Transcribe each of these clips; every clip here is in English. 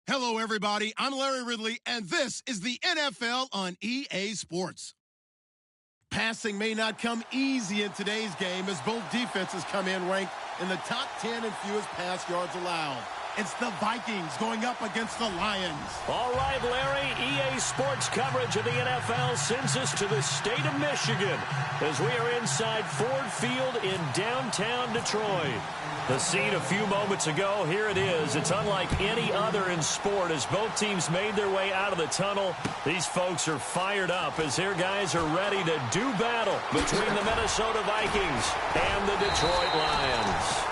Hello, everybody. I'm Larry Ridley, and this is the NFL on EA Sports. Passing may not come easy in today's game as both defenses come in ranked in the top 10 in fewest pass yards allowed. It's the Vikings going up against the Lions. All right, Larry, EA Sports coverage of the NFL sends us to the state of Michigan as we are inside Ford Field in downtown Detroit. The scene a few moments ago, here it is. It's unlike any other in sport as both teams made their way out of the tunnel. These folks are fired up as their guys are ready to do battle between the Minnesota Vikings and the Detroit Lions.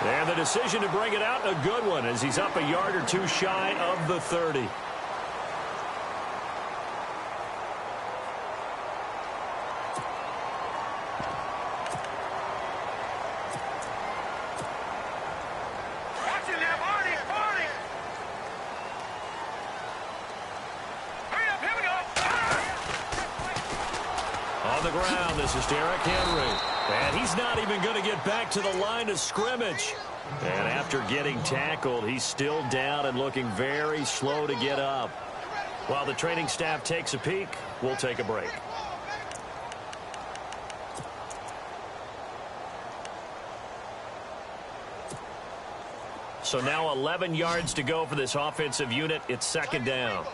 And the decision to bring it out, a good one, as he's up a yard or two shy of the 30. On the ground, this is Derrick Henry. And he's not even going to get back to the line of scrimmage. And after getting tackled, he's still down and looking very slow to get up. While the training staff takes a peek, we'll take a break. So now 11 yards to go for this offensive unit. It's second down.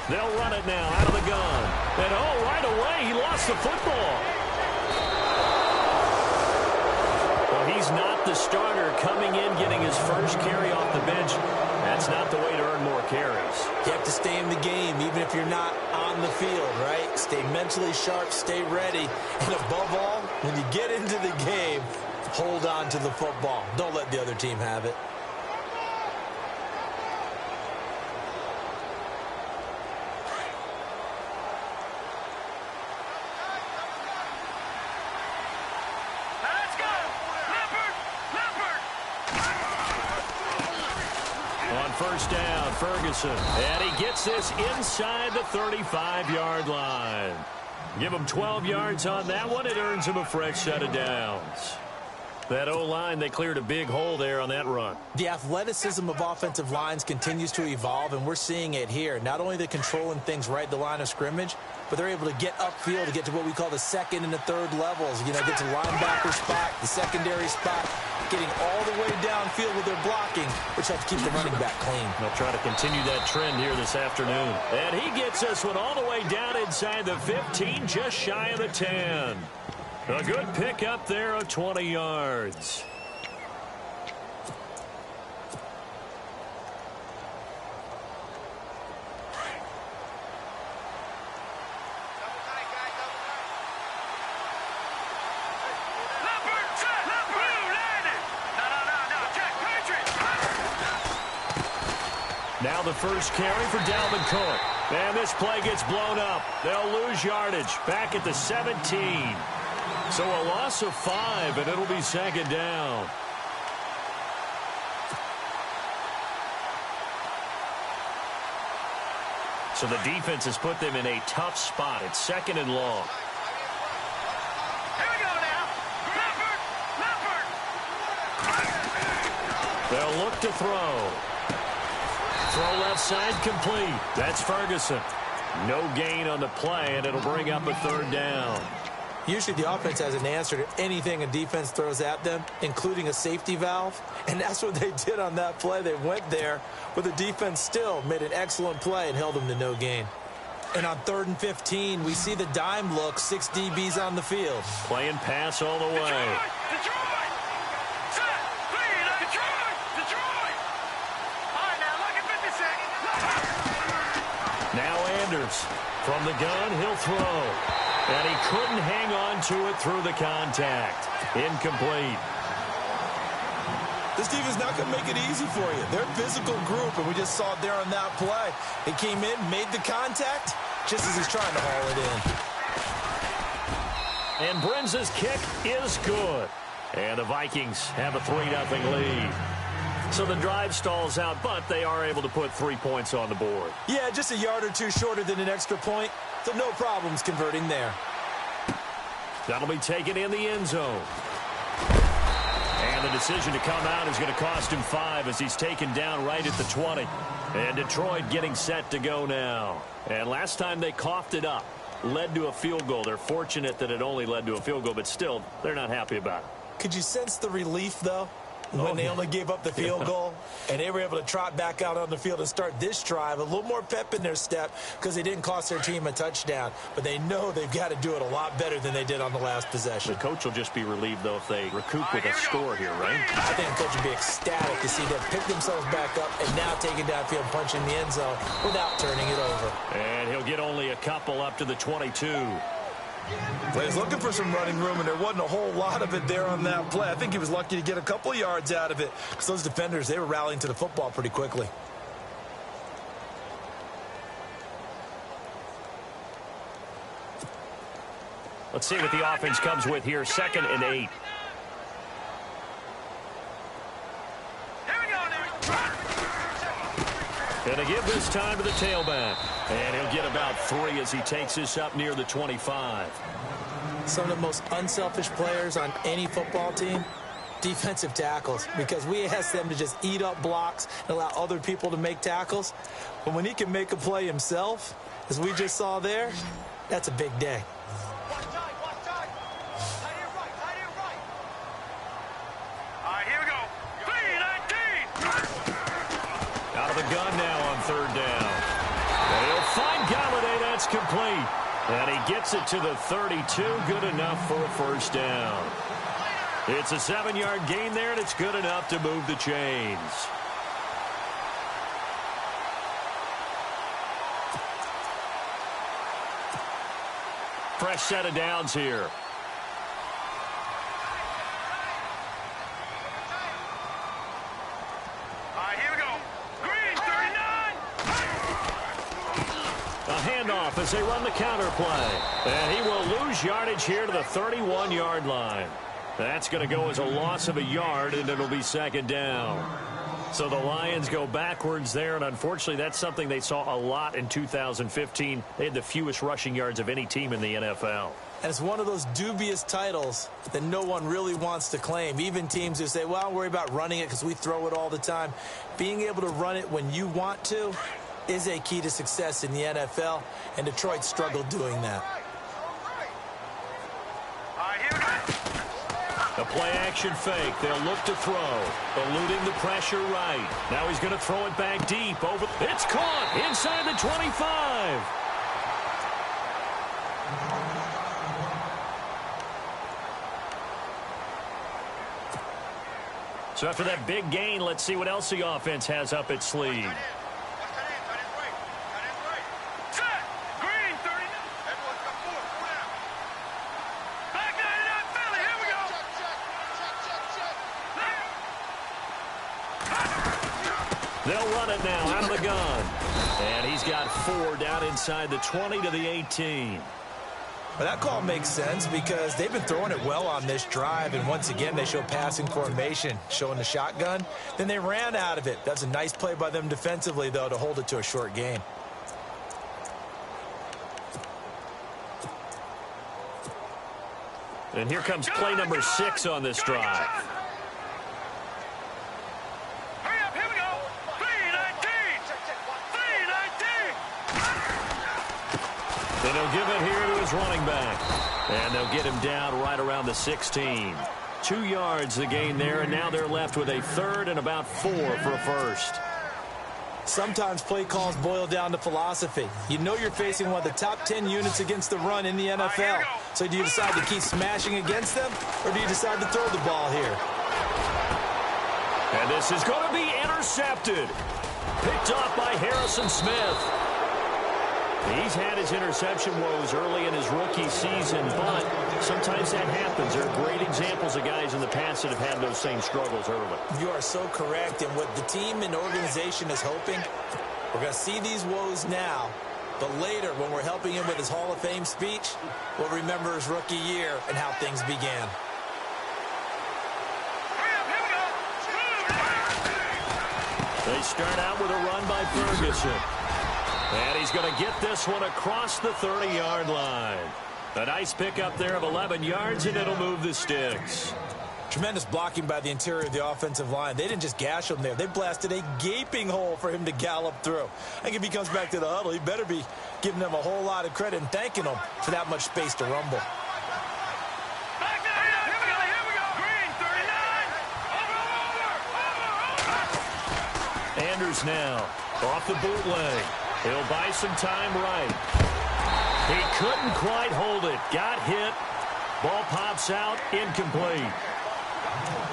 They'll run it now out of the gun. And, right away, he lost the football. Well, he's not the starter coming in, getting his first carry off the bench. That's not the way to earn more carries. You have to stay in the game, even if you're not on the field, right? Stay mentally sharp, stay ready. And above all, when you get into the game, hold on to the football. Don't let the other team have it. First down, Ferguson. And he gets this inside the 35-yard line. Give him 12 yards on that one. It earns him a fresh set of downs. That O-line, they cleared a big hole there on that run. The athleticism of offensive lines continues to evolve, and we're seeing it here. Not only they're controlling things right at the line of scrimmage, but they're able to get upfield to get to what we call the second and the third levels. You know, get to linebacker spot, the secondary spot, getting all the way downfield with their blocking, which helps keep the running back clean. They'll try to continue that trend here this afternoon. And he gets this one all the way down inside the 15, just shy of the 10. A good pick up there of 20 yards. Now the first carry for Dalvin Cook. And this play gets blown up. They'll lose yardage back at the 17. So a loss of 5, and it'll be second down. So the defense has put them in a tough spot. It's second and long. Here we go now. Leopard. They'll look to throw. Throw left side complete. That's Ferguson. No gain on the play, and it'll bring up a third down. Usually the offense has an answer to anything a defense throws at them, including a safety valve. And that's what they did on that play. They went there, but the defense still made an excellent play and held them to no gain. And on 3rd and 15, we see the dime look, 6 DBs on the field. Playing pass all the way. Detroit! Set! Lead! Detroit! All right, now look at 56. Now Anders. From the gun, he'll throw. And he couldn't hang on to it through the contact. Incomplete. This defense not going to make it easy for you. They're a physical group, and we just saw it there on that play. He came in, made the contact, just as he's trying to haul it in. And Brenza's kick is good. And the Vikings have a 3-0 lead. So the drive stalls out, but they are able to put 3 points on the board. Yeah, just a yard or two shorter than an extra point, so no problems converting there. That'll be taken in the end zone. And the decision to come out is going to cost him 5 as he's taken down right at the 20. And Detroit getting set to go now. And last time they coughed it up, led to a field goal. They're fortunate that it only led to a field goal, but still, they're not happy about it. Could you sense the relief, though, when they only gave up the field goal and they were able to trot back out on the field and start this drive? A little more pep in their step because they didn't cost their team a touchdown, but they know they've got to do it a lot better than they did on the last possession. The coach will just be relieved, though, if they recoup with a score here, right? I think the coach would be ecstatic to see them pick themselves back up and now take it downfield, punch in the end zone without turning it over. And he'll get only a couple up to the 22. Well, he's looking for some running room, and there wasn't a whole lot of it there on that play. I think he was lucky to get a couple of yards out of it because those defenders, they were rallying to the football pretty quickly. Let's see what the offense comes with here. 2nd and 8. And they give this time to the tailback. And he'll get about 3 as he takes this up near the 25. Some of the most unselfish players on any football team, defensive tackles, because we ask them to just eat up blocks and allow other people to make tackles. But when he can make a play himself, as we just saw there, that's a big day. The gun now on 3rd down. And he'll find Galladay. That's complete. And he gets it to the 32. Good enough for a 1st down. It's a 7-yard gain there, and it's good enough to move the chains. Fresh set of downs here. Handoff as they run the counter play. And he will lose yardage here to the 31-yard line. That's going to go as a loss of a yard, and it'll be 2nd down. So the Lions go backwards there, and unfortunately that's something they saw a lot in 2015. They had the fewest rushing yards of any team in the NFL. And it's one of those dubious titles that no one really wants to claim. Even teams who say, well, don't worry about running it because we throw it all the time. Being able to run it when you want to is a key to success in the NFL, and Detroit struggled doing that. A play-action fake. They'll look to throw. Eluding the pressure right. Now he's going to throw it back deep. Over. It's caught inside the 25. So after that big gain, let's see what else the offense has up its sleeve. They'll run it now out of the gun. And he's got 4 down inside the 20 to the 18. Well, that call makes sense because they've been throwing it well on this drive, and once again they show passing formation, showing the shotgun. Then they ran out of it. That's a nice play by them defensively, though, to hold it to a short gain. And here comes play number 6 on this drive. Then he'll give it here to his running back. And they'll get him down right around the 16. 2 yards the gain there, and now they're left with a 3rd and about 4 for a 1st. Sometimes play calls boil down to philosophy. You know you're facing one of the top 10 units against the run in the NFL. So do you decide to keep smashing against them, or do you decide to throw the ball here? And this is going to be intercepted. Picked off by Harrison Smith. He's had his interception woes early in his rookie season, but sometimes that happens. There are great examples of guys in the past that have had those same struggles early. You are so correct, and what the team and organization is hoping, we're going to see these woes now, but later when we're helping him with his Hall of Fame speech, we'll remember his rookie year and how things began. They start out with a run by Ferguson. And he's going to get this one across the 30-yard line. A nice pickup there of 11 yards, and it'll move the sticks. Tremendous blocking by the interior of the offensive line. They didn't just gash him there. They blasted a gaping hole for him to gallop through. I think if he comes back to the huddle, he better be giving them a whole lot of credit and thanking them for that much space to rumble. Back there, here we go. Green, 39. Over. Anders now off the bootleg. He'll buy some time right. He couldn't quite hold it. Got hit. Ball pops out. Incomplete.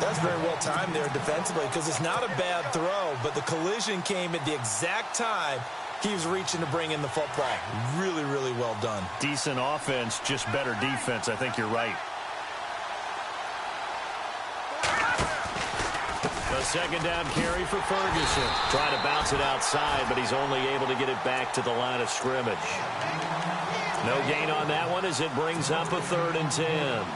That's very well timed there defensively because it's not a bad throw, but the collision came at the exact time he was reaching to bring in the football. Really, really well done. Decent offense, just better defense. I think you're right. A second down carry for Ferguson. Trying to bounce it outside, but he's only able to get it back to the line of scrimmage. No gain on that one as it brings up a 3rd and 10.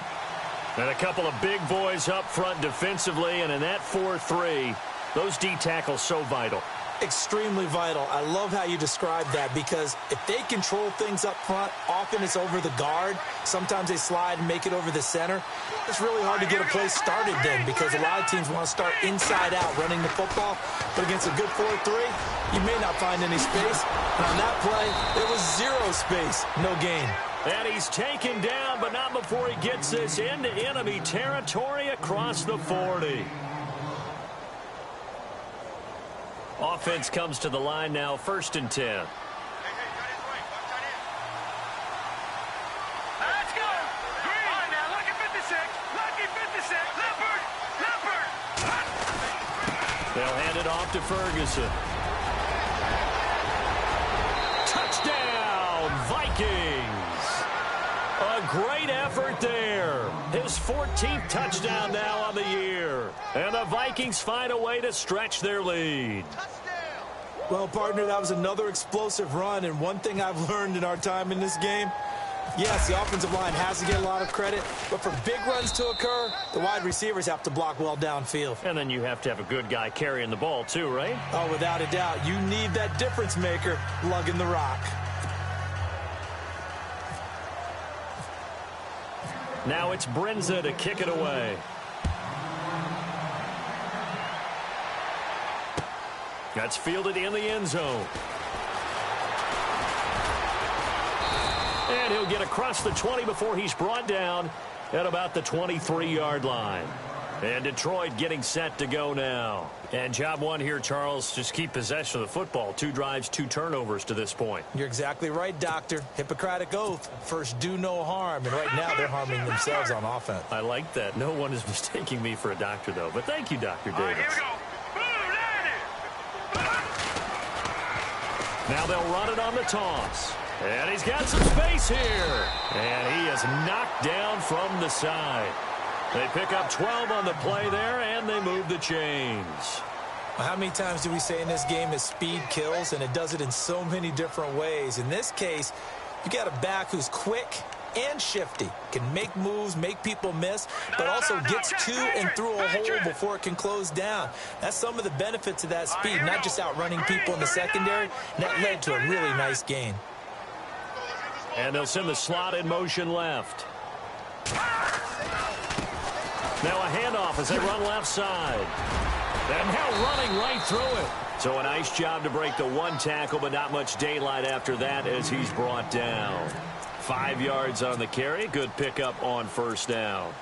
And a couple of big boys up front defensively, and in that 4-3, those D tackles so vital. Extremely vital. I love how you describe that because if they control things up front, often it's over the guard. Sometimes they slide and make it over the center. It's really hard to get a play started then because a lot of teams want to start inside out running the football. But against a good 4-3, you may not find any space. And on that play, there was 0 space, no gain. And he's taken down, but not before he gets this into enemy territory across the 40. Offense comes to the line now, 1st and 10. Let's go. Green. All right, now, lucky 56. Lucky 56. Leopard. They'll hand it off to Ferguson. Touchdown, Vikings. A great effort there. His 14th touchdown now on the year. And the Vikings find a way to stretch their lead. Well, partner, that was another explosive run. And one thing I've learned in our time in this game, yes, the offensive line has to get a lot of credit. But for big runs to occur, the wide receivers have to block well downfield. And then you have to have a good guy carrying the ball too, right? Oh, without a doubt. You need that difference maker lugging the rock. Now it's Brinza to kick it away. That's fielded in the end zone. And he'll get across the 20 before he's brought down at about the 23-yard line. And Detroit getting set to go now. And job one here, Charles, just keep possession of the football. 2 drives, 2 turnovers to this point. You're exactly right, Doctor. Hippocratic oath. First, do no harm. And right now, they're harming themselves on offense. I like that. No one is mistaking me for a doctor, though. But thank you, Dr. Davis. All right, here we go. Now they'll run it on the toss. And he's got some space here. And he is knocked down from the side. They pick up 12 on the play there, and they move the chains. Well, how many times do we say in this game that speed kills, and it does it in so many different ways? In this case, you got a back who's quick and shifty, can make moves, make people miss, but also gets to and through a hole before it can close down. That's some of the benefits of that speed, not just outrunning people in the secondary. That led to a really nice gain. And they'll send the slot in motion left. Now a handoff as they run left side. And now running right through it. So a nice job to break the 1 tackle, but not much daylight after that as he's brought down. 5 yards on the carry. Good pickup on 1st down.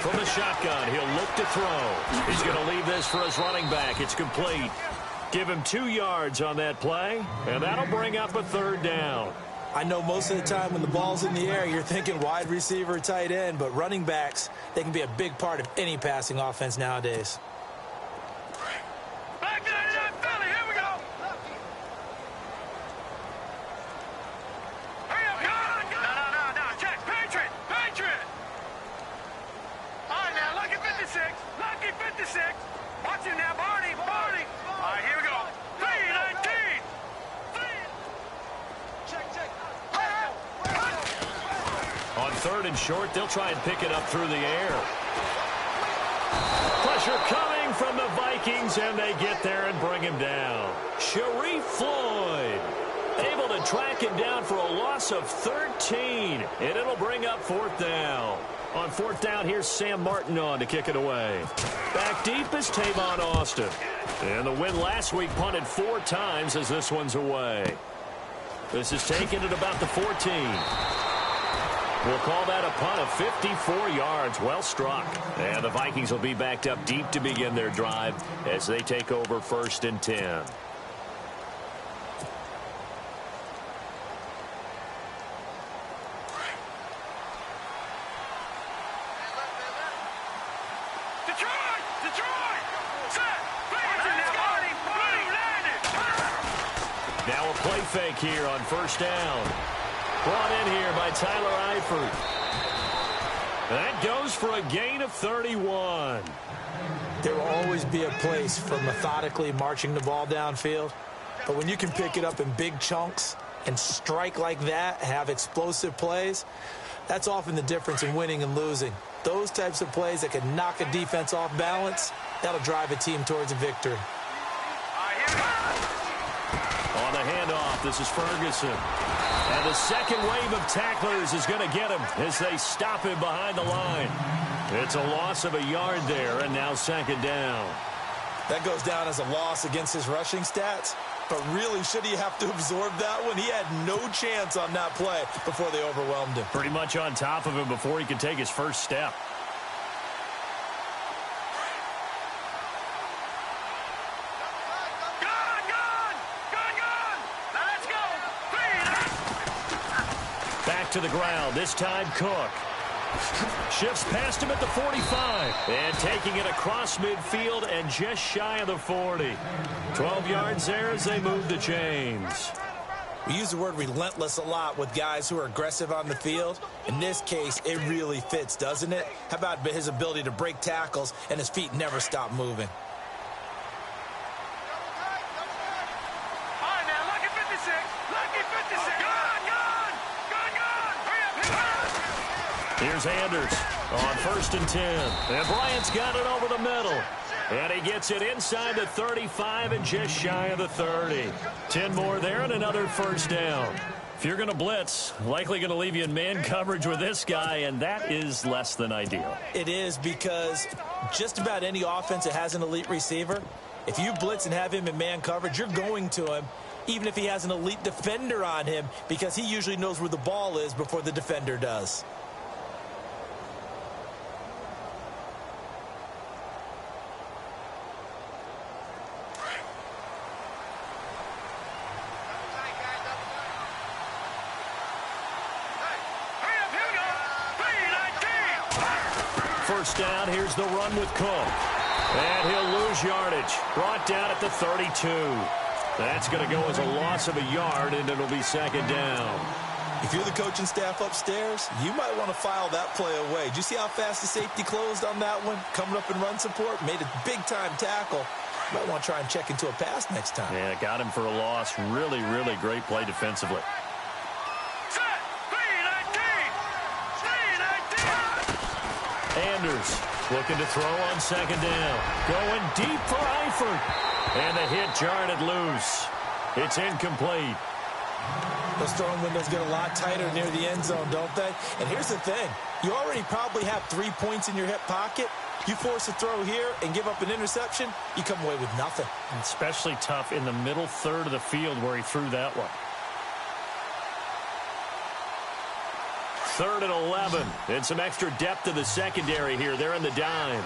From the shotgun, he'll look to throw. He's going to leave this for his running back. It's complete. Give him 2 yards on that play, and that'll bring up a 3rd down. I know most of the time when the ball's in the air, you're thinking wide receiver, tight end, but running backs, they can be a big part of any passing offense nowadays. Back to that Philly. Here we go. Hurry up, God. 3rd and short. They'll try and pick it up through the air. Pressure coming from the Vikings, and they get there and bring him down. Sharif Floyd able to track him down for a loss of 13, and it'll bring up 4th down. On 4th down, here's Sam Martin on to kick it away. Back deep is Tavon Austin. And the win last week punted 4 times as this one's away. This is taken at about the 14. We'll call that a punt of 54 yards. Well struck. And the Vikings will be backed up deep to begin their drive as they take over 1st and 10. Now a play fake here on 1st down. Brought in here by Tyler Eifert. That goes for a gain of 31. There will always be a place for methodically marching the ball downfield. But when you can pick it up in big chunks and strike like that, have explosive plays, that's often the difference in winning and losing. Those types of plays that can knock a defense off balance, that'll drive a team towards a victory. On the handoff, this is Ferguson. And the second wave of tacklers is going to get him as they stop him behind the line. It's a loss of a yard there, and now 2nd down. That goes down as a loss against his rushing stats. But really, should he have to absorb that one? He had no chance on that play before they overwhelmed him. Pretty much on top of him before he could take his first step. Back to the ground, this time Cook. Shifts past him at the 45. And taking it across midfield and just shy of the 40. 12 yards there as they move the chains. We use the word relentless a lot with guys who are aggressive on the field. In this case, it really fits, doesn't it? How about his ability to break tackles and his feet never stop moving? Here's Anders on 1st and 10. And Bryant's got it over the middle. And he gets it inside the 35 and just shy of the 30. 10 more there and another 1st down. If you're going to blitz, likely going to leave you in man coverage with this guy, and that is less than ideal. It is, because just about any offense that has an elite receiver, if you blitz and have him in man coverage, you're going to him, even if he has an elite defender on him, because he usually knows where the ball is before the defender does. First down, here's the run with Cook. And he'll lose yardage. Brought down at the 32. That's going to go as a loss of a yard, and it'll be 2nd down. If you're the coaching staff upstairs, you might want to file that play away. Did you see how fast the safety closed on that one? Coming up in run support, made a big-time tackle. Might want to try and check into a pass next time. Yeah, got him for a loss. Really, really great play defensively. Anders looking to throw on 2nd down. Going deep for Eifert. And the hit jarred it loose. It's incomplete. Those throwing windows get a lot tighter near the end zone, don't they? And here's the thing. You already probably have 3 points in your hip pocket. You force a throw here and give up an interception, you come away with nothing. Especially tough in the middle third of the field where he threw that one. 3rd and 11. And some extra depth to the secondary here. They're in the dime.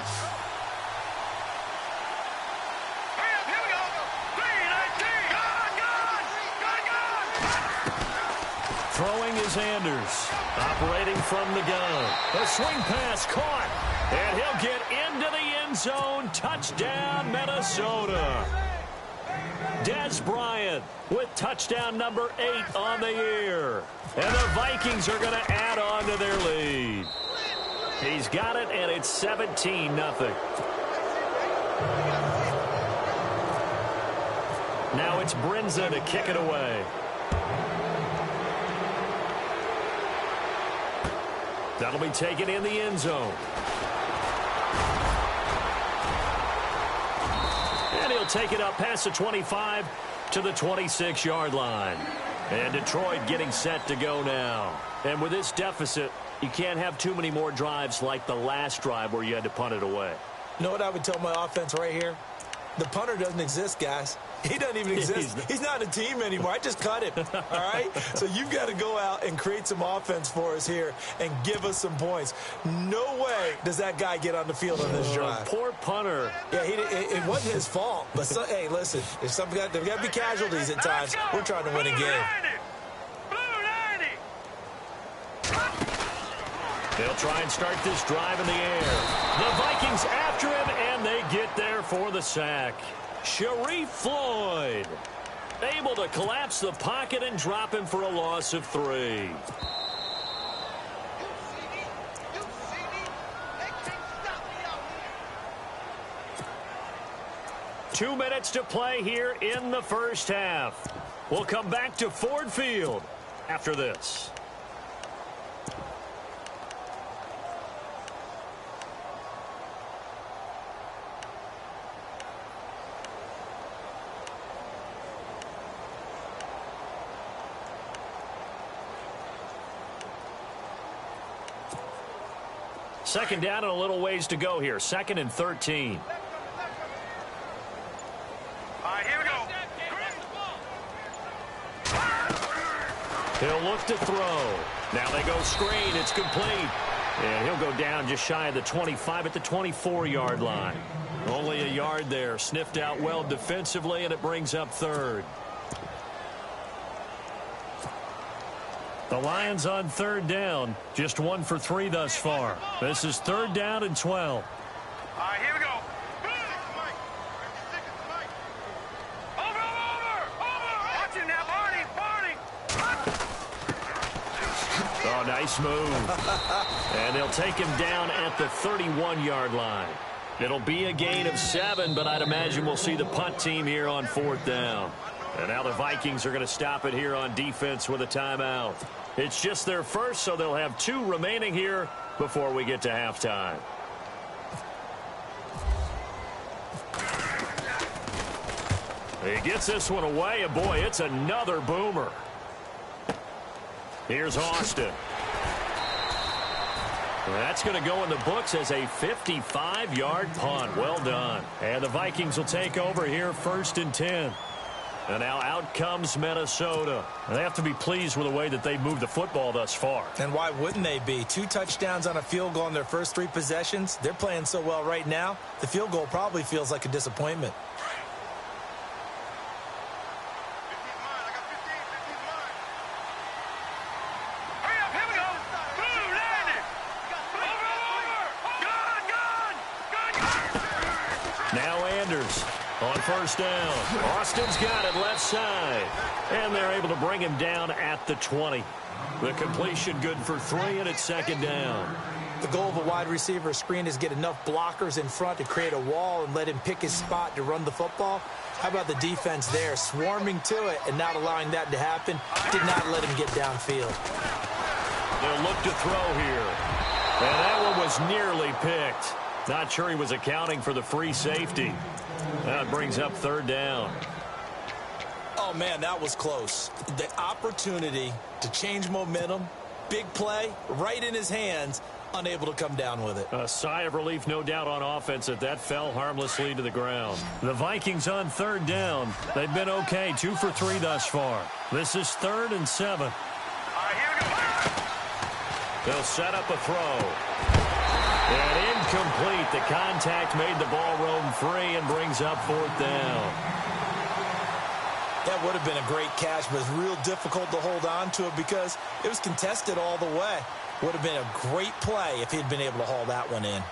Throwing is Anders. Operating from the gun. A swing pass caught. And he'll get into the end zone. Touchdown, Minnesota. Des Bryant with touchdown number 8 on the year. And the Vikings are going to add on to their lead. He's got it, and it's 17-0. Now it's Brinza to kick it away. That'll be taken in the end zone. And he'll take it up past the 25 to the 26-yard line. And Detroit getting set to go now. And with this deficit, you can't have too many more drives like the last drive where you had to punt it away. You know what I would tell my offense right here? The punter doesn't exist, guys. He doesn't even exist. He's not a team anymore. I just cut him, all right? So you've got to go out and create some offense for us here and give us some points. No way does that guy get on the field on this drive. Poor punter. Yeah, it wasn't his fault. But, hey, listen, there's got to be casualties at times. We're trying to win a game. They'll try and start this drive in the air. The Vikings after him, and they get there for the sack. Sharif Floyd able to collapse the pocket and drop him for a loss of 3. Two minutes to play here in the first half. We'll come back to Ford Field after this. Second down and a little ways to go here. 2nd and 13. All right, here we go. He'll look to throw. Now they go screen. It's complete. And he'll go down just shy of the 25 at the 24-yard line. Only a yard there. Sniffed out well defensively, and it brings up 3rd. The Lions on 3rd down. Just 1 for 3 thus far. This is 3rd down and 12. All right, here we go. Over. Watch him now, Barney. Oh, nice move. And they'll take him down at the 31-yard line. It'll be a gain of 7, but I'd imagine we'll see the punt team here on 4th down. And now the Vikings are going to stop it here on defense with a timeout. It's just their first, so they'll have 2 remaining here before we get to halftime. He gets this one away, and boy, it's another boomer. Here's Austin. That's going to go in the books as a 55-yard punt. Well done. And the Vikings will take over here 1st and 10. And now out comes Minnesota. They have to be pleased with the way that they moved the football thus far. And why wouldn't they be? 2 touchdowns on a field goal in their first 3 possessions. They're playing so well right now, the field goal probably feels like a disappointment. Hurry up, here we go. Boom, landed. Over. Good. Now Anders on 1st down. Austin's got it left side. And they're able to bring him down at the 20. The completion good for 3, and it's 2nd down. The goal of a wide receiver screen is get enough blockers in front to create a wall and let him pick his spot to run the football. How about the defense there, swarming to it and not allowing that to happen? Did not let him get downfield. They'll look to throw here. And that one was nearly picked. Not sure he was accounting for the free safety. That brings up 3rd down. Oh, man, that was close. The opportunity to change momentum, big play, right in his hands, unable to come down with it. A sigh of relief, no doubt, on offense that fell harmlessly to the ground. The Vikings on 3rd down. They've been okay, 2 for 3 thus far. This is 3rd and 7. All right, here we go. They'll set up a throw. And incomplete. The contact made the ball roam free and brings up 4th down. That would have been a great catch, but it's real difficult to hold on to it because it was contested all the way. Would have been a great play if he'd been able to haul that one in.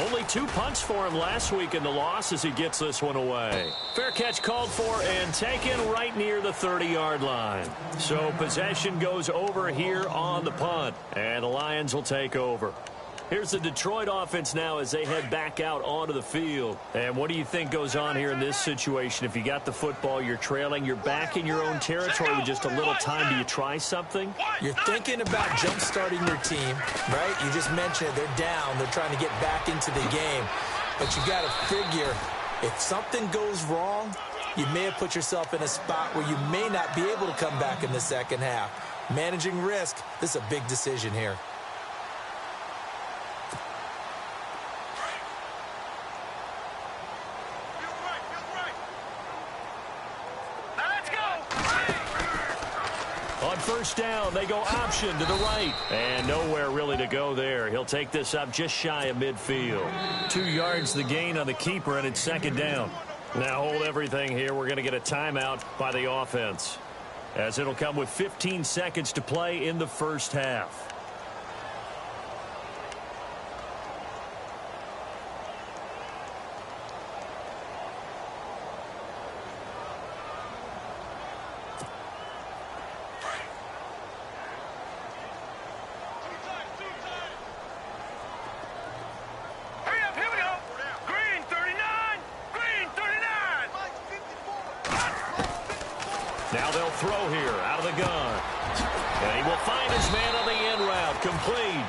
Only 2 punts for him last week in the loss as he gets this one away. Fair catch called for and taken right near the 30-yard line. So possession goes over here on the punt, and the Lions will take over. Here's the Detroit offense now as they head back out onto the field. And what do you think goes on here in this situation? If you got the football, you're trailing, you're back in your own territory with just a little time. Do you try something? You're thinking about jump-starting your team, right? You just mentioned it. They're down. They're trying to get back into the game. But you got to figure, if something goes wrong, you may have put yourself in a spot where you may not be able to come back in the second half. Managing risk, this is a big decision here. On first down, they go option to the right. And nowhere really to go there. He'll take this up just shy of midfield. 2 yards the gain on the keeper, and it's second down. Now hold everything here. We're going to get a timeout by the offense, as it'll come with 15 seconds to play in the first half. Now they'll throw here out of the gun. And he will find his man on the end route. Complete.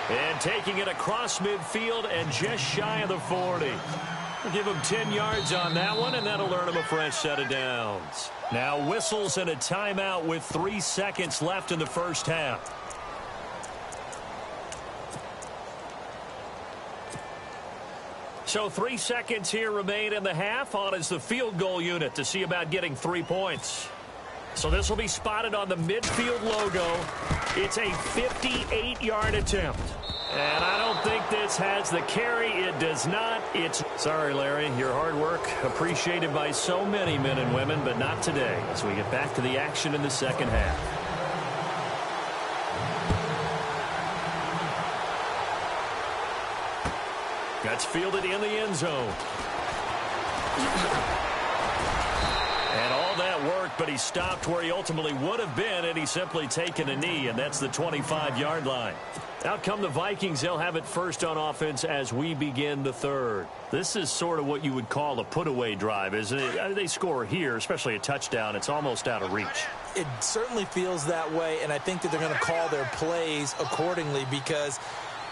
And taking it across midfield and just shy of the 40. We'll give him 10 yards on that one, and that'll earn him a fresh set of downs. Now whistles and a timeout with 3 seconds left in the first half. So 3 seconds here remain in the half. On is the field goal unit to see about getting 3 points. So this will be spotted on the midfield logo. It's a 58-yard attempt. And I don't think this has the carry. It does not. Sorry, Larry. Your hard work appreciated by so many men and women, but not today as we get back to the action in the second half. That's fielded in the end zone. And all that worked, but he stopped where he ultimately would have been, and he's simply taken a knee, and that's the 25-yard line. Out come the Vikings. They'll have it first on offense as we begin the third. This is sort of what you would call a put-away drive, isn't it? They score here, especially a touchdown. It's almost out of reach. It certainly feels that way, and I think that they're going to call their plays accordingly, because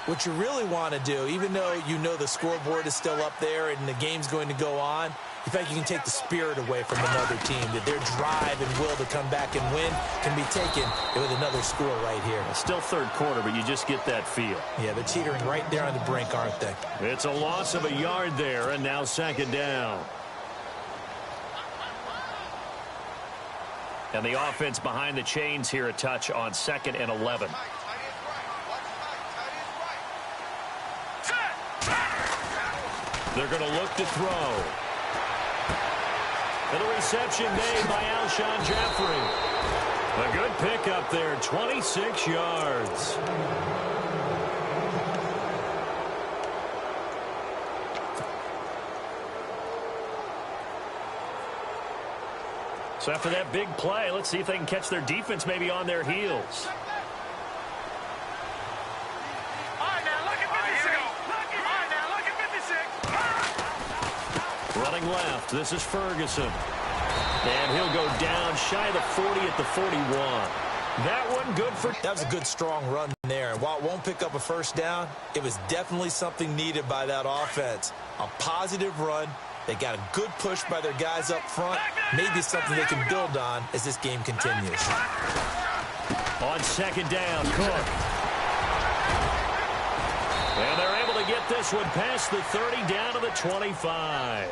what you really want to do, even though you know the scoreboard is still up there and the game's going to go on, in fact, you can take the spirit away from another team, that their drive and will to come back and win can be taken with another score right here. Still third quarter, but you just get that feel. Yeah, they're teetering right there on the brink, aren't they? It's a loss of a yard there, and now second down. And the offense behind the chains here, a touch on 2nd and 11. They're going to look to throw. And the reception made by Alshon Jeffrey. A good pickup there, 26 yards. So after that big play, let's see if they can catch their defense maybe on their heels. Running left, this is Ferguson. And he'll go down shy of the 40 at the 41. That one good for... That was a good, strong run there. And while it won't pick up a first down, it was definitely something needed by that offense. A positive run. They got a good push by their guys up front. Maybe something they can build on as this game continues. On second down, Cook. And they're able to get this one past the 30 down to the 25.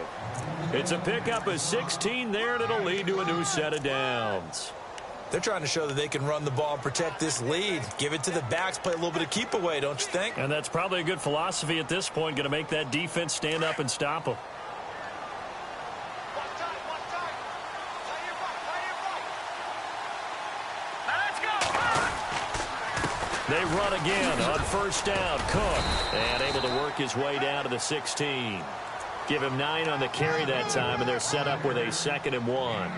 It's a pickup of 16 there, and it'll lead to a new set of downs. They're trying to show that they can run the ball and protect this lead. Give it to the backs, play a little bit of keep away, don't you think? And that's probably a good philosophy at this point, going to make that defense stand up and stop them. They run again on first down. Cook, and able to work his way down to the 16. Give him 9 on the carry that time, and they're set up with a 2nd and 1.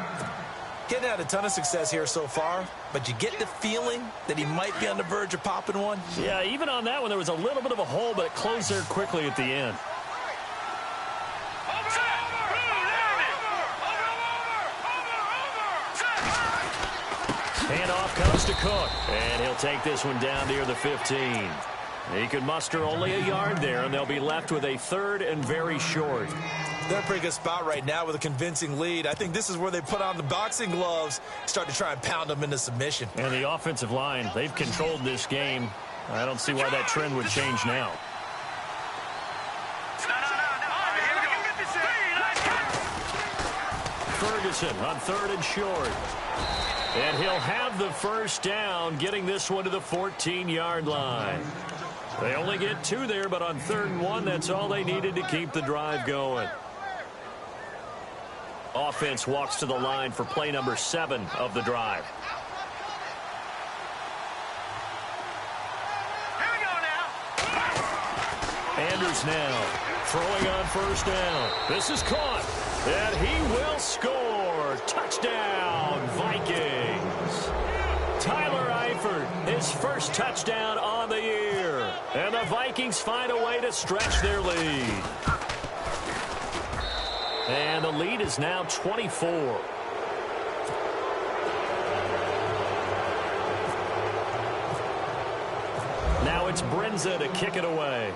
Getting out a ton of success here so far, but you get the feeling that he might be on the verge of popping one. Yeah, even on that one, there was a little bit of a hole, but it closed there quickly at the end. Handoff comes to Cook, and he'll take this one down near the 15. He can muster only a yard there, and they'll be left with a third and very short. They're in a pretty good spot right now with a convincing lead. I think this is where they put on the boxing gloves, start to try and pound them into submission. And the offensive line, they've controlled this game. I don't see why that trend would change now. Ferguson on third and short. And he'll have the first down, getting this one to the 14-yard line. They only get 2 there, but on 3rd and 1, that's all they needed to keep the drive going. Offense walks to the line for play number 7 of the drive. Here we go now. Anders now throwing on first down. This is caught, and he will score. Touchdown, Vikings. Tyler Eifert, his first touchdown on the year. And the Vikings find a way to stretch their lead. And the lead is now 24. Now it's Brinza to kick it away.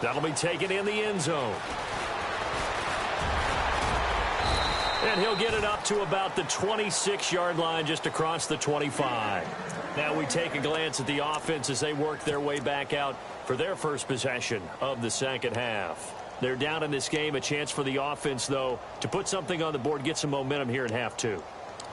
That'll be taken in the end zone. And he'll get it up to about the 26-yard line, just across the 25. Now we take a glance at the offense as they work their way back out for their first possession of the second half. They're down in this game. A chance for the offense, though, to put something on the board, get some momentum here in half 2.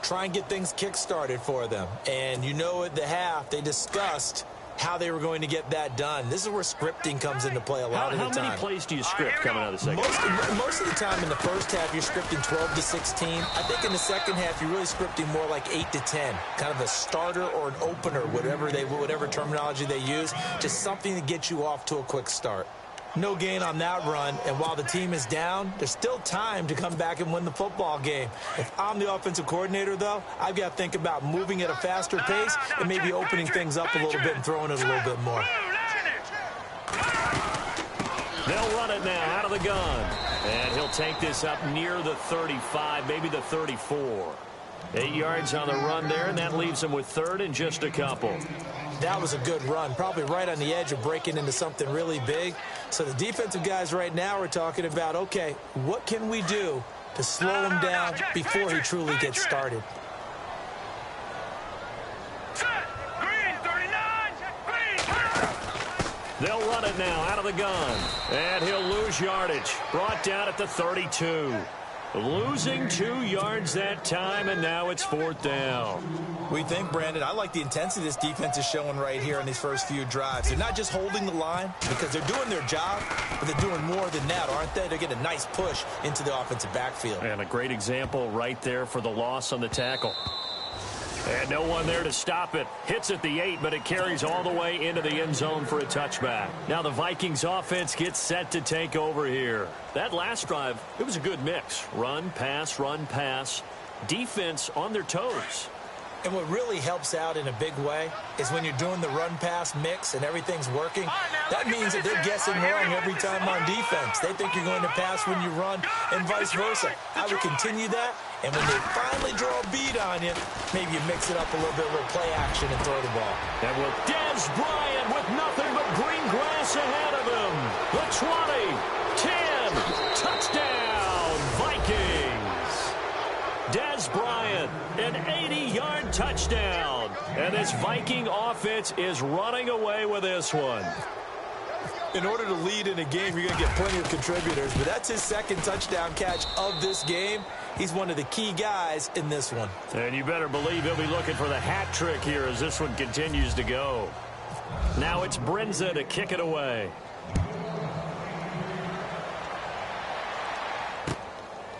Try and get things kick-started for them. And you know at the half, they discussed how they were going to get that done. This is where scripting comes into play a lot of the time. How many plays do you script coming out of the second half? Most of the time in the first half, you're scripting 12 to 16. I think in the second half, you're really scripting more like 8 to 10. Kind of a starter or an opener, whatever terminology they use. Just something to get you off to a quick start. No gain on that run, and while the team is down, there's still time to come back and win the football game. If I'm the offensive coordinator, though, I've got to think about moving at a faster pace and maybe opening things up a little bit and throwing it a little bit more. They'll run it now out of the gun, and he'll take this up near the 35, maybe the 34. 8 yards on the run there, and that leaves him with 3rd and just a couple. That was a good run, probably right on the edge of breaking into something really big. So the defensive guys right now are talking about, okay, what can we do to slow him down before he truly gets started? They'll run it now out of the gun, and he'll lose yardage. Brought down at the 32. Losing 2 yards that time, and now it's 4th down. We think, Brandon, I like the intensity this defense is showing right here in these first few drives. They're not just holding the line because they're doing their job, but they're doing more than that, aren't they? They're getting a nice push into the offensive backfield. And a great example right there for the loss on the tackle. And no one there to stop it. Hits at the 8, but it carries all the way into the end zone for a touchback. Now the Vikings offense gets set to take over here. That last drive, it was a good mix. Run, pass, defense on their toes. And what really helps out in a big way is when you're doing the run-pass mix and everything's working, that means that they're guessing wrong every time on defense. They think you're going to pass when you run and vice versa. I would continue that, and when they finally draw a beat on you, maybe you mix it up a little bit with play action and throw the ball. And with Dez Bryant with nothing but green grass ahead of him. The 20, 10, touchdown, Vikings. Dez Bryant, an 80-yard touchdown. And this Viking offense is running away with this one. In order to lead in a game, you're going to get plenty of contributors, but that's his 2nd touchdown catch of this game. He's one of the key guys in this one. And you better believe he'll be looking for the hat trick here as this one continues to go. Now it's Brinza to kick it away.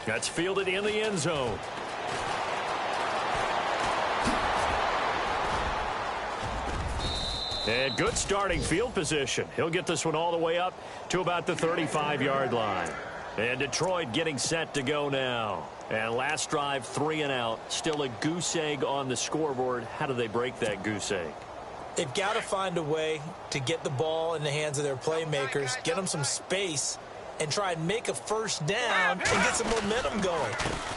That's fielded in the end zone. And good starting field position. He'll get this one all the way up to about the 35-yard line. And Detroit getting set to go now. And last drive, 3 and out. Still a goose egg on the scoreboard. How do they break that goose egg? They've got to find a way to get the ball in the hands of their playmakers, get them some space, and try and make a first down and get some momentum going.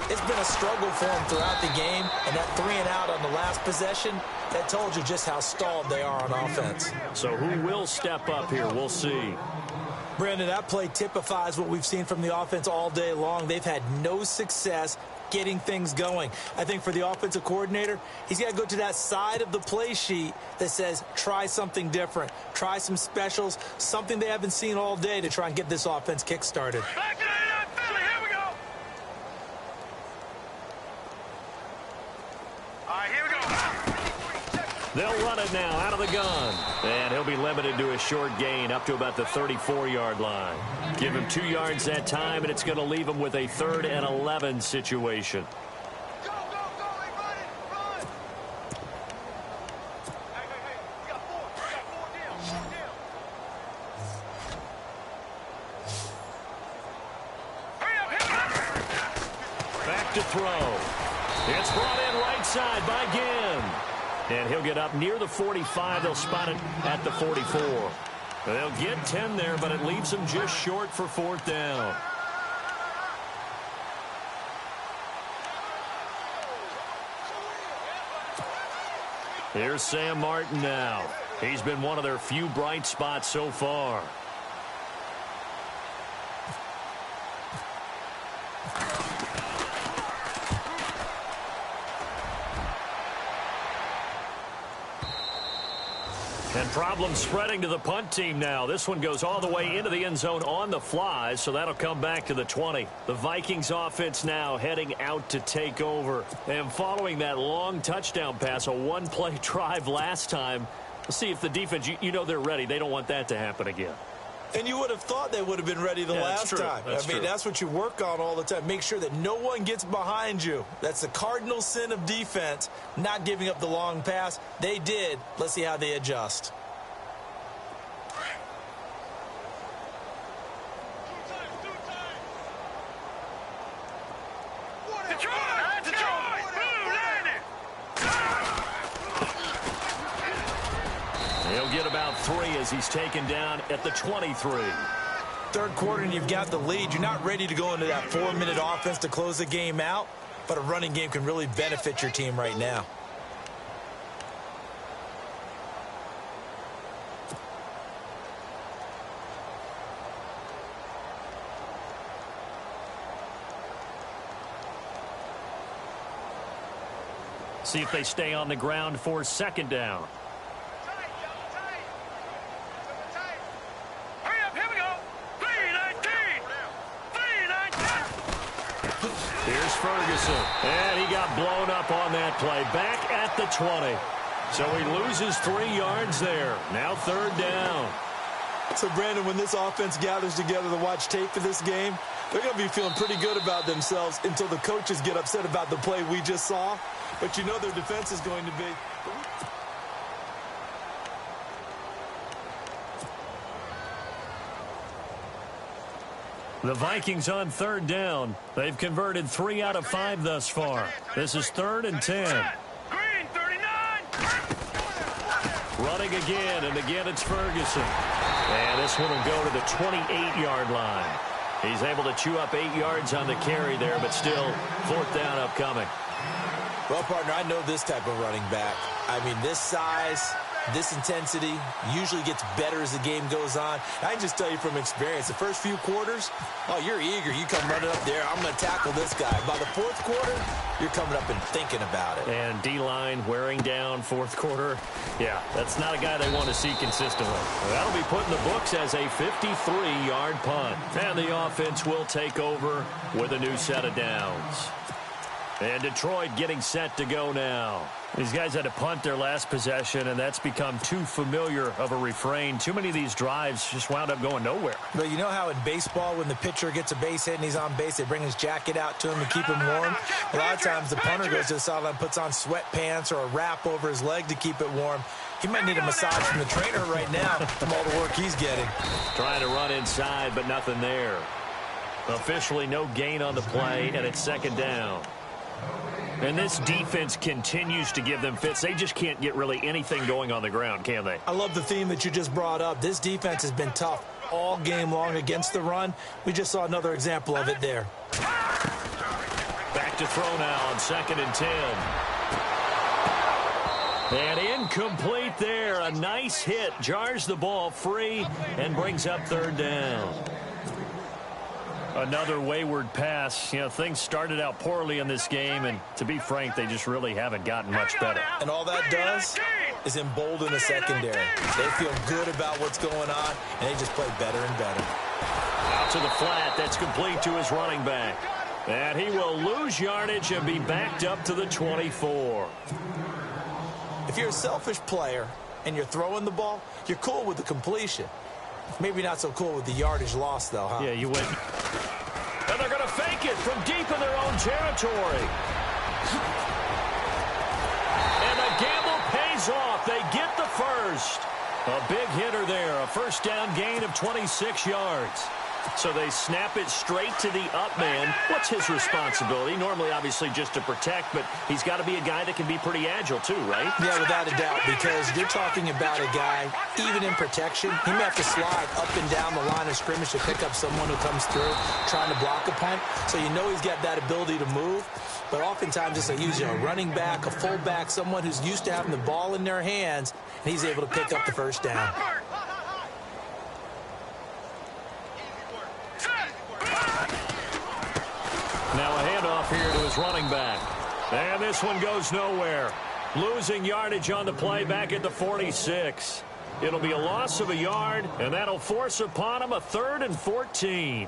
It's been a struggle for them throughout the game, and that 3 and out on the last possession, that told you just how stalled they are on offense. So who will step up here? We'll see. Brandon, that play typifies what we've seen from the offense all day long. They've had no success getting things going. I think for the offensive coordinator, he's got to go to that side of the play sheet that says try something different, try some specials, something they haven't seen all day to try and get this offense kick-started. Back to the Philly. Here we go. All right, here we go. They'll run it now out of the gun. And he'll be limited to a short gain up to about the 34-yard line. Give him 2 yards that time, and it's going to leave him with a 3rd and 11 situation. Go, go, go. Hey, run it. Run. Hey, hey, hey. You got 4. You got 4 down. 4 down. Hurry up, hit him. Back to throw. It's brought in right side by Ginn. And he'll get up near the 45. They'll spot it at the 44. They'll get 10 there, but it leaves them just short for 4th down. Here's Sam Martin now. He's been one of their few bright spots so far. And problems spreading to the punt team now. This one goes all the way into the end zone on the fly, so that'll come back to the 20. The Vikings offense now heading out to take over. And following that long touchdown pass, a one-play drive last time, we'll see if the defense, you know they're ready. They don't want that to happen again. And you would have thought they would have been ready the last time. I mean, that's what you work on all the time. Make sure that no one gets behind you. That's the cardinal sin of defense, not giving up the long pass. They did. Let's see how they adjust. He'll get about 3 as he's taken down at the 23. Third quarter and you've got the lead. You're not ready to go into that 4-minute offense to close the game out, but a running game can really benefit your team right now. See if they stay on the ground for 2nd down. Here's Ferguson, and he got blown up on that play. Back at the 20. So he loses 3 yards there. Now 3rd down. So, Brandon, when this offense gathers together to watch tape for this game, they're going to be feeling pretty good about themselves until the coaches get upset about the play we just saw. But you know their defense is going to be... The Vikings on 3rd down. They've converted 3 out of 5 thus far. This is 3rd and 10. Green, 39. Running again, and again it's Ferguson. And this one will go to the 28-yard line. He's able to chew up 8 yards on the carry there, but still 4th down upcoming. Well, partner, I know this type of running back. I mean, this size, this intensity usually gets better as the game goes on. I can just tell you from experience, the first few quarters, oh, you're eager. You come running up there, I'm going to tackle this guy. By the 4th quarter, you're coming up and thinking about it. And D-line wearing down 4th quarter. Yeah, that's not a guy they want to see consistently. That'll be put in the books as a 53-yard punt. And the offense will take over with a new set of downs. And Detroit getting set to go now. These guys had to punt their last possession, and that's become too familiar of a refrain. Too many of these drives just wound up going nowhere. But you know how in baseball, when the pitcher gets a base hit and he's on base, they bring his jacket out to him to keep him warm? A lot of times the punter goes to the sideline, puts on sweatpants or a wrap over his leg to keep it warm. He might need a massage from the trainer right now from all the work he's getting. Trying to run inside, but nothing there. Officially no gain on the play, and it's second down. And this defense continues to give them fits. They just can't get really anything going on the ground, can they? I love the theme that you just brought up. This defense has been tough all game long against the run. We just saw another example of it there. Back to throw now on 2nd and 10. And incomplete there. A nice hit. Jars the ball free and brings up 3rd down. Another wayward pass. You know, things started out poorly in this game, and to be frank, they just really haven't gotten much better. And all that does is embolden the secondary. They feel good about what's going on, and they just play better and better. Out to the flat. That's complete to his running back. And he will lose yardage and be backed up to the 24. If you're a selfish player and you're throwing the ball, you're cool with the completion. Maybe not so cool with the yardage loss, though, huh? Yeah, you win. And they're going to fake it from deep in their own territory. And the gamble pays off. They get the first. A big hitter there. A first down gain of 26 yards. So they snap it straight to the up man. What's his responsibility? Normally, obviously, just to protect, but he's got to be a guy that can be pretty agile too, right? Yeah, without a doubt, because you're talking about a guy, even in protection, he may have to slide up and down the line of scrimmage to pick up someone who comes through trying to block a punt. So you know he's got that ability to move. But oftentimes it's usually a running back, a fullback, someone who's used to having the ball in their hands, and he's able to pick up the first down. Now a handoff here to his running back. And this one goes nowhere. Losing yardage on the play back at the 46. It'll be a loss of a yard, and that'll force upon him a 3rd and 14.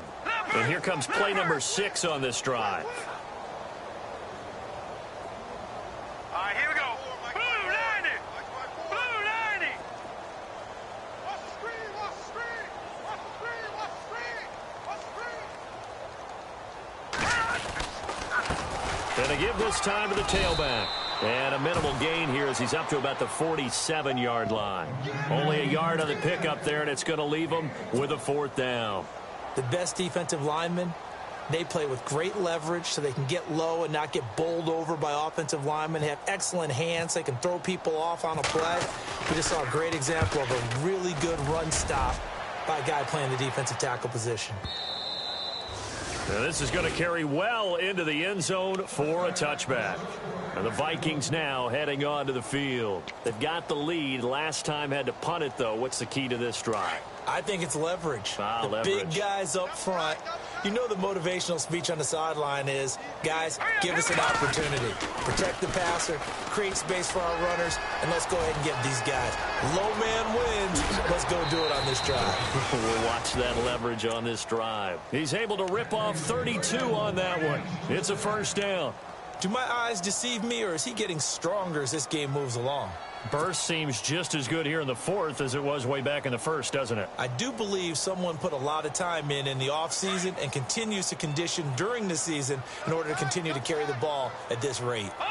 And here comes play number 6 on this drive. All right, here we go. Blue 90. Blue 90. Watch the screen. Watch the screen. Watch the screen. Watch the screen. Watch the screen. And they give this time to the tailback. And a minimal gain here as he's up to about the 47-yard line. Only a yard on the pickup there, and it's going to leave him with a 4th down. The best defensive linemen, they play with great leverage so they can get low and not get bowled over by offensive linemen. They have excellent hands. They can throw people off on a play. We just saw a great example of a really good run stop by a guy playing the defensive tackle position. Now this is going to carry well into the end zone for a touchback. And the Vikings now heading onto the field. They've got the lead. Last time had to punt it, though. What's the key to this drive? I think it's leverage. The leverage. Big guys up front. You know the motivational speech on the sideline is, guys, give us an opportunity. Protect the passer, create space for our runners, and let's go ahead and get these guys. Low man wins. Let's go do it on this drive. We'll watch that leverage on this drive. He's able to rip off 32 on that one. It's a first down. Do my eyes deceive me, or is he getting stronger as this game moves along? Burst seems just as good here in the 4th as it was way back in the 1st, doesn't it? I do believe someone put a lot of time in the offseason and continues to condition during the season in order to continue to carry the ball at this rate. Over. All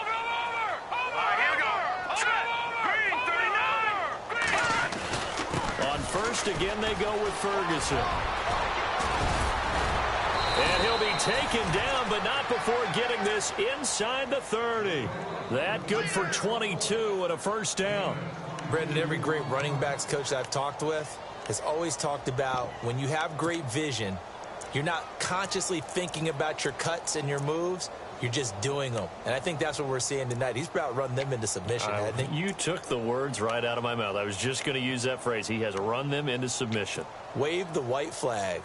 right, here we go. Set. Green 39. Green. On first, again, they go with Ferguson. And he'll be taken down, but not before getting this inside the 30. That good for 22 and a first down. Brendan, every great running backs coach that I've talked with has always talked about when you have great vision, you're not consciously thinking about your cuts and your moves. You're just doing them. And I think that's what we're seeing tonight. He's about running them into submission, hasn't he? You took the words right out of my mouth. I was just going to use that phrase. He has run them into submission. Wave the white flag.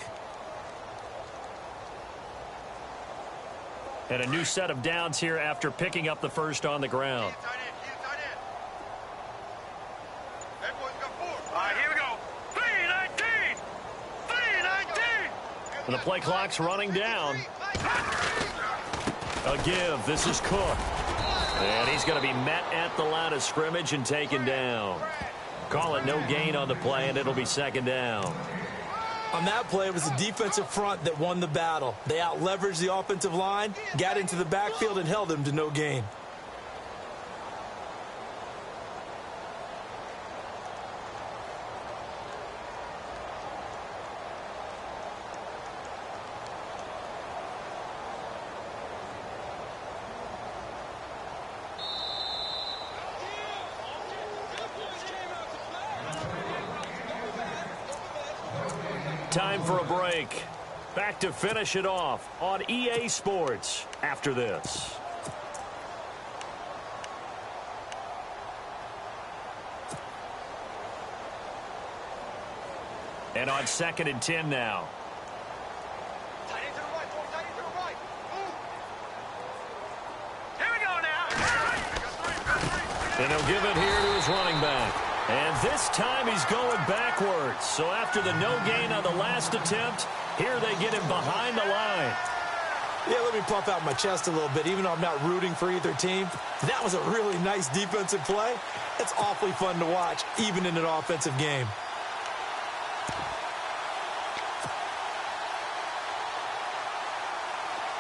And a new set of downs here after picking up the first on the ground. All right, here we go. 319. 319. And the play clock's running down. A give. This is Cook. And he's going to be met at the line of scrimmage and taken down. Call it no gain on the play, and it'll be second down. On that play, it was the defensive front that won the battle. They out-leveraged the offensive line, got into the backfield, and held them to no gain. time for a break. Back to finish it off on EA Sports after this. And on 2nd and 10 now. Tight end to the right, boy. Tight end to the right. Move. Here we go now. And he'll give it here to his running back. And this time he's going backwards. So after the no gain on the last attempt, here they get him behind the line. Yeah, let me puff out my chest a little bit, even though I'm not rooting for either team. That was a really nice defensive play. It's awfully fun to watch, even in an offensive game.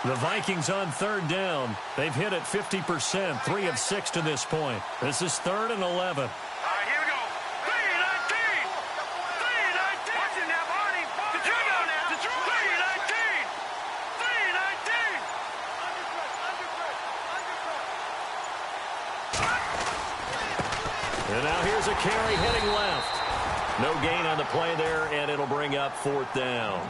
The Vikings on 3rd down. They've hit it 50%, 3 of 6 to this point. This is 3rd and 11. All right, here we go. 3-19. 3-19. Watch it now, Barney. Detroit go now. 3-19. 3-19. Under press. And now here's a carry heading left. No gain on the play there, and it'll bring up 4th down.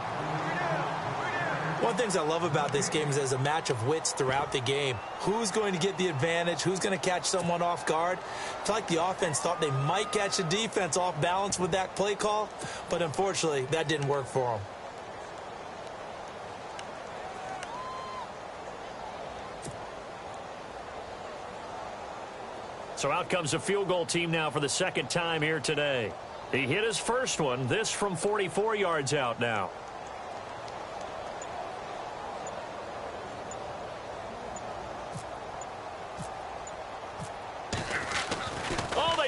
One of the things I love about this game is there's a match of wits throughout the game. Who's going to get the advantage? Who's going to catch someone off guard? It's like the offense thought they might catch the defense off balance with that play call, but unfortunately, that didn't work for them. So out comes a field goal team now for the 2nd time here today. He hit his first one, this from 44 yards out now.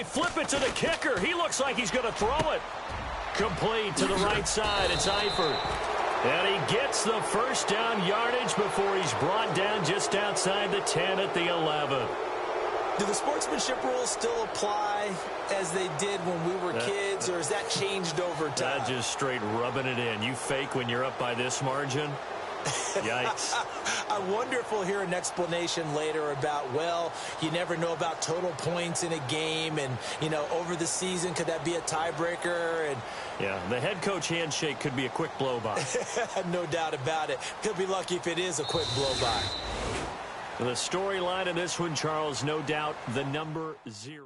Flip it to the kicker. He looks like he's going to throw it. Complete to the right side. It's Eifert. And he gets the first down yardage before he's brought down just outside the 10 at the 11. Do the sportsmanship rules still apply as they did when we were kids, or has that changed over time? Just straight rubbing it in. You fake when you're up by this margin? Yikes. I wonder if we'll hear an explanation later about, well, you never know about total points in a game, and, you know, over the season, could that be a tiebreaker? And yeah, the head coach handshake could be a quick blow-by. No doubt about it. He'll be lucky if it is a quick blow-by. The storyline in this one, Charles, no doubt the number 0.